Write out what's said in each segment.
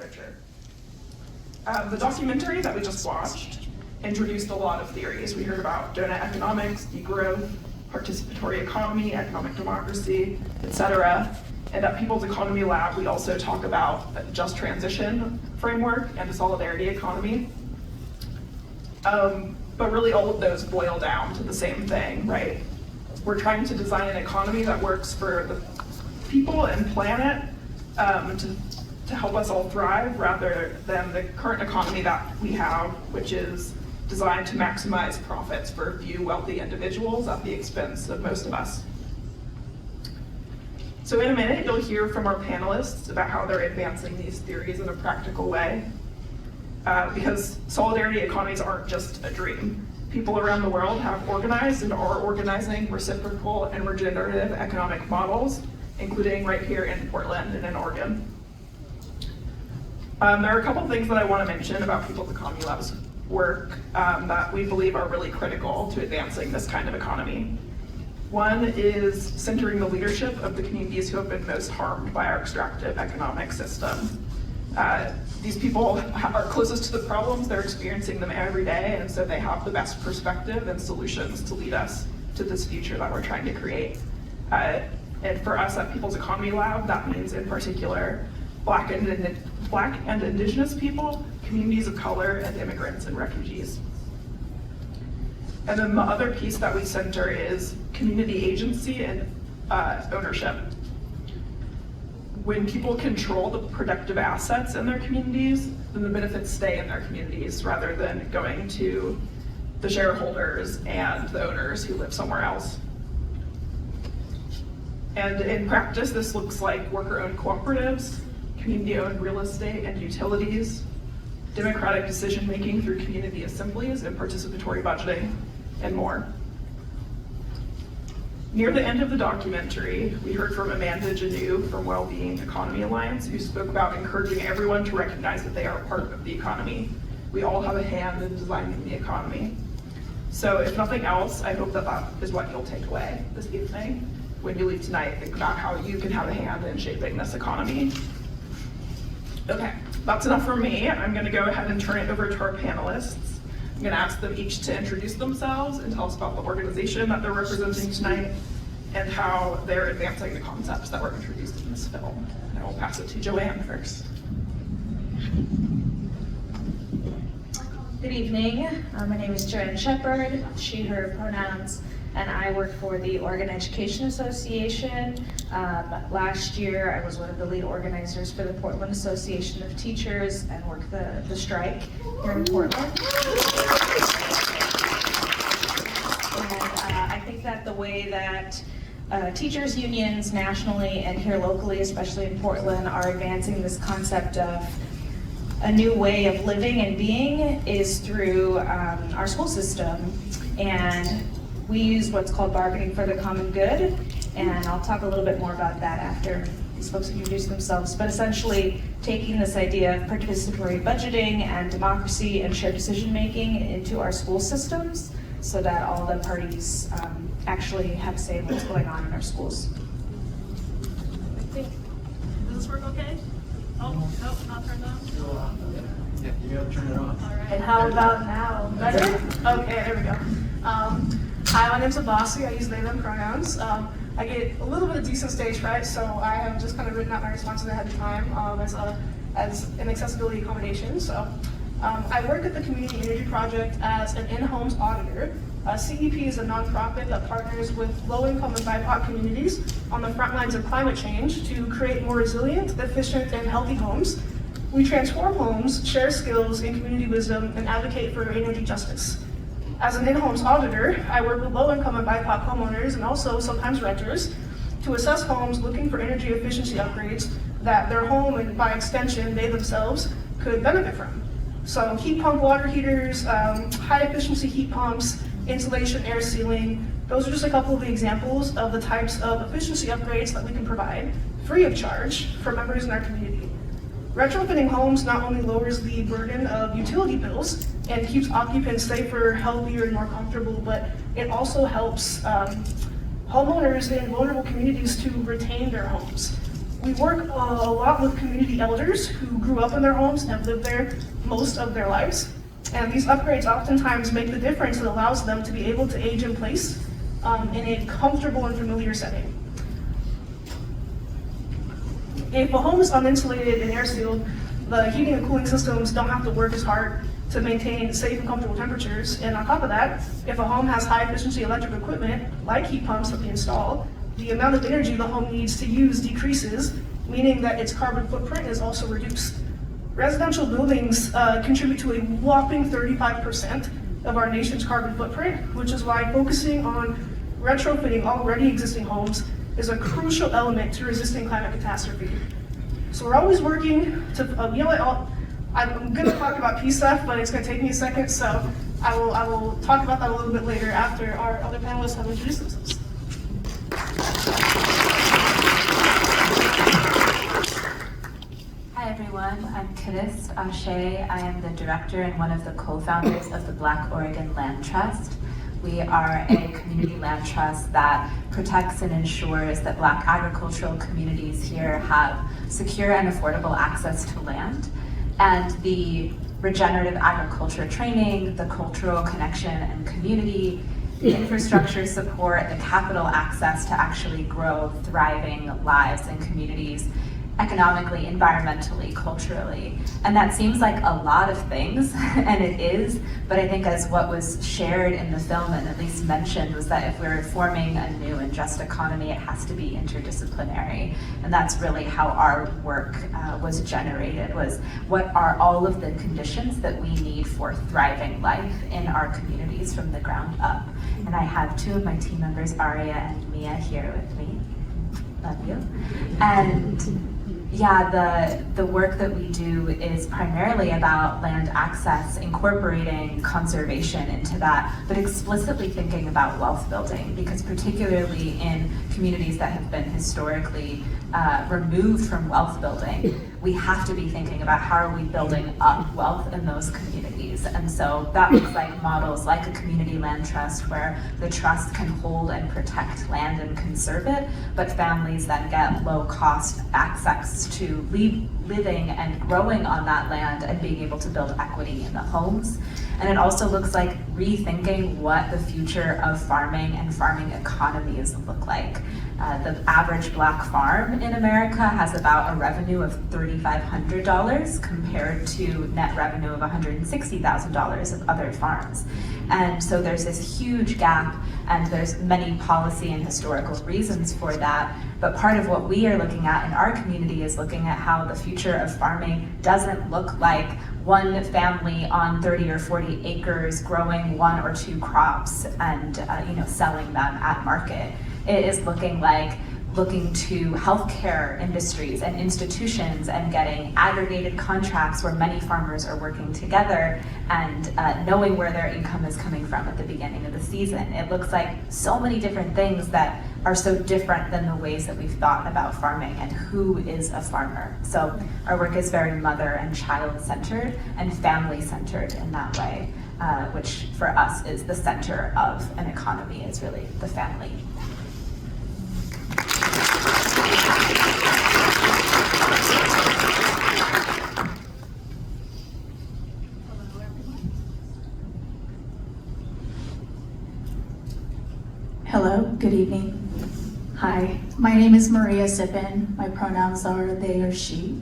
richer. The documentary that we just watched introduced a lot of theories. We heard about donut economics, degrowth, participatory economy, economic democracy, etc. And at People's Economy Lab, we also talk about a just transition framework and a solidarity economy. But really all of those boil down to the same thing, right? We're trying to design an economy that works for the people and planet to help us all thrive, rather than the current economy that we have, which is designed to maximize profits for a few wealthy individuals at the expense of most of us. So in a minute, you'll hear from our panelists about how they're advancing these theories in a practical way. Because solidarity economies aren't just a dream. People around the world have organized and are organizing reciprocal and regenerative economic models, including right here in Portland and in Oregon. There are a couple of things that I want to mention about People's Economy Lab's work that we believe are really critical to advancing this kind of economy. One is centering the leadership of the communities who have been most harmed by our extractive economic system. These people are closest to the problems, they're experiencing them every day, and so they have the best perspective and solutions to lead us to this future that we're trying to create. And for us at People's Economy Lab, that means in particular Black and Indigenous people, communities of color, and immigrants and refugees. And then the other piece that we center is community agency and ownership. When people control the productive assets in their communities, then the benefits stay in their communities rather than going to the shareholders and the owners who live somewhere else. And in practice, this looks like worker-owned cooperatives, community-owned real estate and utilities, democratic decision-making through community assemblies and participatory budgeting, and more. Near the end of the documentary, we heard from Amanda Janu from Wellbeing Economy Alliance, who spoke about encouraging everyone to recognize that they are part of the economy. We all have a hand in designing the economy. So if nothing else, I hope that that is what you'll take away this evening. When you leave tonight, think about how you can have a hand in shaping this economy. Okay, that's enough for me. I'm gonna go ahead and turn it over to our panelists. I'm going to ask them each to introduce themselves and tell us about the organization that they're representing tonight and how they're advancing the concepts that were introduced in this film. And I will pass it to Joanne first. Good evening. My name is Joanne Shepard, she, her pronouns, and I work for the Oregon Education Association. Last year, I was one of the lead organizers for the Portland Association of Teachers and worked the strike here in Portland. And I think that the way that teachers unions nationally and here locally, especially in Portland, are advancing this concept of a new way of living and being is through our school system. And we use what's called bargaining for the common good, and I'll talk a little bit more about that after these folks introduce themselves, but essentially taking this idea of participatory budgeting and democracy and shared decision-making into our school systems so that all the parties actually have a say in what's going on in our schools. Does this work okay? Oh, nope, not turned on? Yeah, you gotta turn it on. All right. And how about now? Better? Okay, there we go. Hi, my name's Abasi. I use they, them pronouns. I get a little bit of decent stage fright, so I have just kind of written out my responses ahead of time as an accessibility accommodation. So I work at the Community Energy Project as an in-homes auditor. CEP is a nonprofit that partners with low-income and BIPOC communities on the front lines of climate change to create more resilient, efficient, and healthy homes. We transform homes, share skills and community wisdom, and advocate for energy justice. As an in-homes auditor, I work with low-income and BIPOC homeowners and also sometimes renters to assess homes looking for energy efficiency upgrades that their home and by extension they themselves could benefit from. So heat pump water heaters, high efficiency heat pumps, insulation, air sealing, those are just a couple of the examples of the types of efficiency upgrades that we can provide free of charge for members in our community. Retrofitting homes not only lowers the burden of utility bills and keeps occupants safer, healthier, and more comfortable, but it also helps homeowners in vulnerable communities to retain their homes. We work a lot with community elders who grew up in their homes and have lived there most of their lives. And these upgrades oftentimes make the difference that allows them to be able to age in place in a comfortable and familiar setting. If a home is uninsulated and air sealed, the heating and cooling systems don't have to work as hard to maintain safe and comfortable temperatures. And on top of that, if a home has high efficiency electric equipment, like heat pumps that we install, the amount of energy the home needs to use decreases, meaning that its carbon footprint is also reduced. Residential buildings contribute to a whopping 35% of our nation's carbon footprint, which is why focusing on retrofitting already existing homes is a crucial element to resisting climate catastrophe. So we're always working to, you know what, I'm gonna talk about PSEF, but it's gonna take me a second, so I will talk about that a little bit later after our other panelists have introduced themselves. Hi everyone, I'm Kadis Ashe. I am the director and one of the co-founders of the Black Oregon Land Trust. We are a community land trust that protects and ensures that Black agricultural communities here have secure and affordable access to land. And the regenerative agriculture training, the cultural connection and community, the infrastructure support, the capital access to actually grow thriving lives and communities economically, environmentally, culturally. And that seems like a lot of things, and it is, but I think as what was shared in the film and at least mentioned was that if we're forming a new and just economy, it has to be interdisciplinary. And that's really how our work was generated, was what are all of the conditions that we need for thriving life in our communities from the ground up. And I have two of my team members, Aria and Mia, here with me. Love you. And yeah, the work that we do is primarily about land access, incorporating conservation into that, but explicitly thinking about wealth building, because particularly in communities that have been historically removed from wealth building, we have to be thinking about how are we building up wealth in those communities. And so that looks like models like a community land trust where the trust can hold and protect land and conserve it, but families then get low cost access to living and growing on that land and being able to build equity in the homes. And it also looks like rethinking what the future of farming and farming economies look like. The average Black farm in America has about a revenue of $3,500 compared to net revenue of $160,000 of other farms. And so there's this huge gap, and there's many policy and historical reasons for that. But part of what we are looking at in our community is looking at how the future of farming doesn't look like one family on 30 or 40 acres growing one or two crops and selling them at market. It is looking to healthcare industries and institutions and getting aggregated contracts where many farmers are working together and knowing where their income is coming from at the beginning of the season. It looks like so many different things that are so different than the ways that we've thought about farming and who is a farmer. So our work is very mother and child centered and family centered in that way, which for us is the center of an economy, is really the family. Hello, good evening. Hi, my name is Maria Sippin. My pronouns are they or she.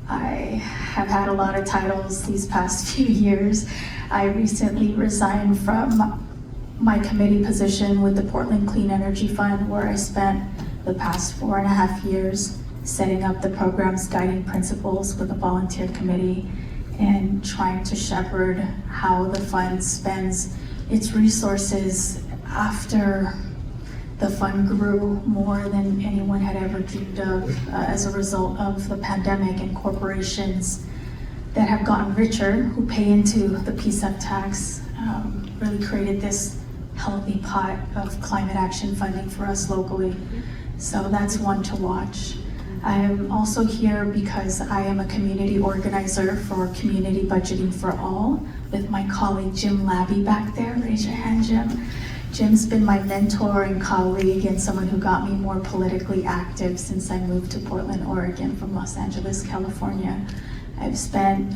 I have had a lot of titles these past few years. I recently resigned from my committee position with the Portland Clean Energy Fund, where I spent the past 4.5 years setting up the program's guiding principles with a volunteer committee and trying to shepherd how the fund spends its resources after the fund grew more than anyone had ever dreamed of as a result of the pandemic, and corporations that have gotten richer who pay into the PCC tax really created this healthy pot of climate action funding for us locally. So that's one to watch. I am also here because I am a community organizer for Community Budgeting for All with my colleague Jim Labby back there. Raise your hand, Jim. Jim's been my mentor and colleague and someone who got me more politically active since I moved to Portland, Oregon from Los Angeles, California. I've spent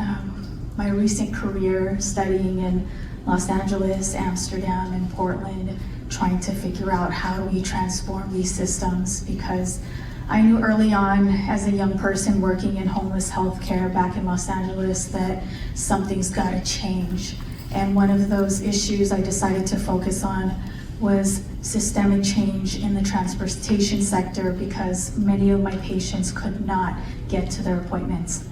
my recent career studying in Los Angeles, Amsterdam, and Portland, trying to figure out how do we transform these systems, because I knew early on as a young person working in homeless healthcare back in Los Angeles that something's got to change. And one of those issues I decided to focus on was systemic change in the transportation sector, because many of my patients could not get to their appointments.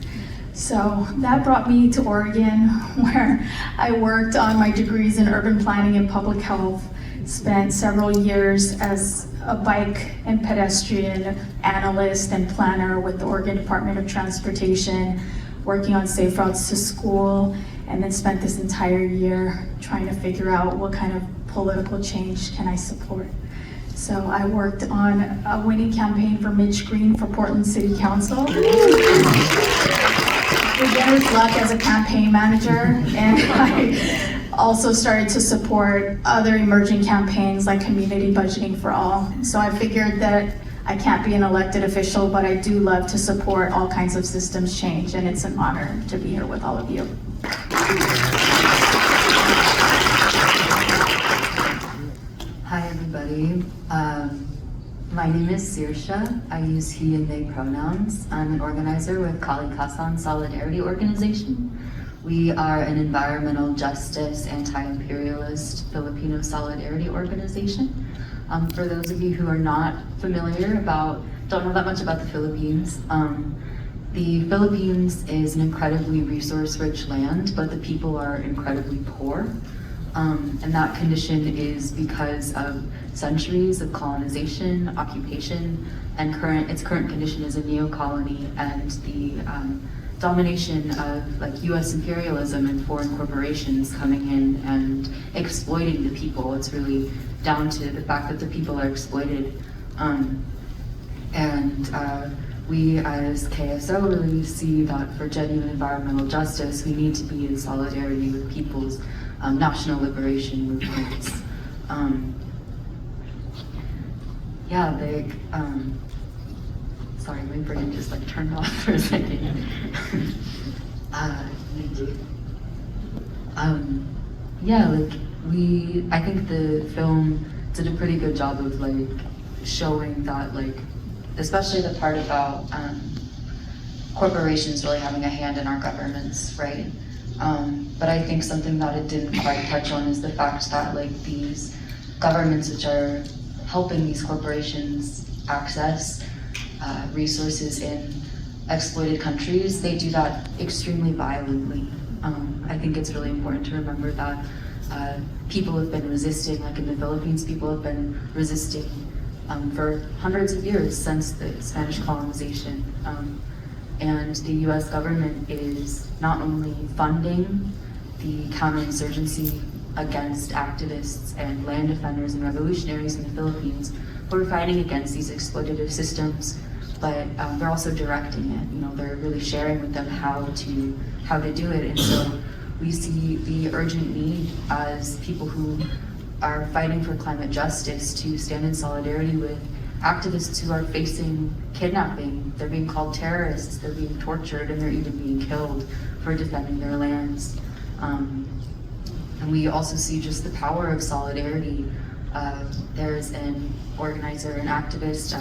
So that brought me to Oregon, where I worked on my degrees in urban planning and public health, spent several years as a bike and pedestrian analyst and planner with the Oregon Department of Transportation, working on safe routes to school, and then spent this entire year trying to figure out what kind of political change can I support. So I worked on a winning campaign for Mitch Green for Portland City Council. Beginner's luck as a campaign manager, and I also started to support other emerging campaigns like community budgeting for all. So I figured that I can't be an elected official, but I do love to support all kinds of systems change, and it's an honor to be here with all of you. Hi everybody. My name is Sirsha. I use he and they pronouns. I'm an organizer with Kalikasan Solidarity Organization. We are an environmental justice, anti-imperialist Filipino solidarity organization. For those of you who are not familiar don't know that much about the Philippines is an incredibly resource-rich land, but the people are incredibly poor. And that condition is because of centuries of colonization, occupation, and its current condition is a neo-colony, and the domination of US imperialism and foreign corporations coming in and exploiting the people. It's really down to the fact that the people are exploited. We as KSO really see that for genuine environmental justice, we need to be in solidarity with people's national liberation movements. Sorry, my brain just turned off for a second. I think the film did a pretty good job of showing that especially the part about corporations really having a hand in our governments, right? But I think something that it didn't quite touch on is the fact that these governments which are helping these corporations access resources in exploited countries, they do that extremely violently. I think it's really important to remember that people have been resisting, in the Philippines, people have been resisting for hundreds of years since the Spanish colonization. And the US government is not only funding the counterinsurgency against activists and land defenders and revolutionaries in the Philippines who are fighting against these exploitative systems, but they're also directing it. They're really sharing with them how to do it. And so we see the urgent need as people who are fighting for climate justice to stand in solidarity with activists who are facing kidnapping. They're being called terrorists, they're being tortured, and they're even being killed for defending their lands. And we also see just the power of solidarity. There's an organizer, an activist,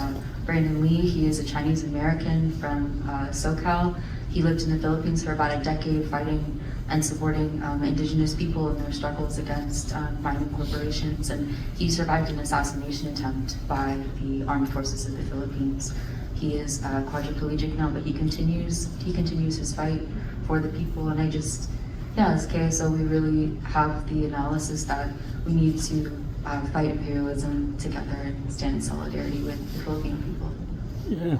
Brandon Lee. He is a Chinese American from SoCal. He lived in the Philippines for about a decade fighting and supporting indigenous people in their struggles against mining corporations. And he survived an assassination attempt by the armed forces of the Philippines. He is quadriplegic now, but he continues his fight for the people. And as KSO, we really have the analysis that we need to fight imperialism together and stand in solidarity with the Filipino people. Yeah.